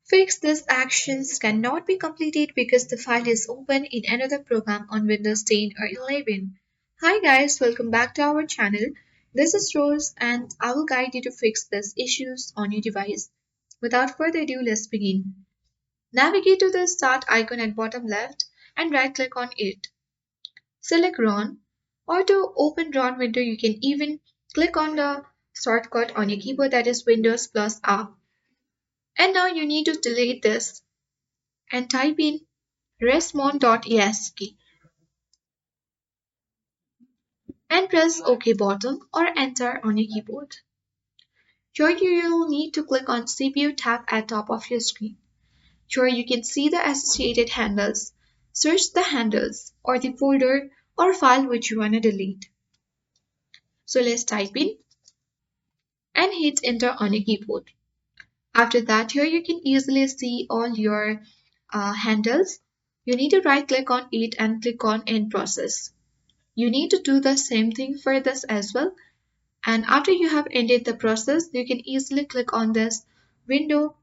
Fix these actions cannot be completed because the file is open in another program on Windows 10 or 11. Hi guys, welcome back to our channel. This is Rose and I will guide you to fix these issues on your device. Without further ado, let's begin. Navigate to the start icon at bottom left and right click on it. Select Run or to open Run window you can even click on the shortcut on your keyboard, that is Windows plus R. And now you need to delete this and type in resmon.exe and press OK button or enter on your keyboard. Here you will need to click on CPU tab at top of your screen. Here you can see the associated handles. Search the handles or the folder or file which you want to delete. So let's type in and hit enter on your keyboard. After that, here you can easily see all your handles. You need to right click on it and click on end process. You need to do the same thing for this as well. And after you have ended the process, you can easily click on this window,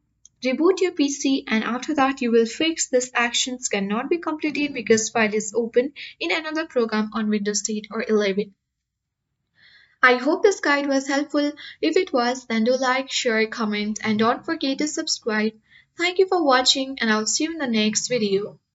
reboot your PC, and after that you will fix this actions cannot be completed because file is open in another program on Windows 10 or 11. I hope this guide was helpful. If it was, then do like, share, comment, and don't forget to subscribe. Thank you for watching, and I'll see you in the next video.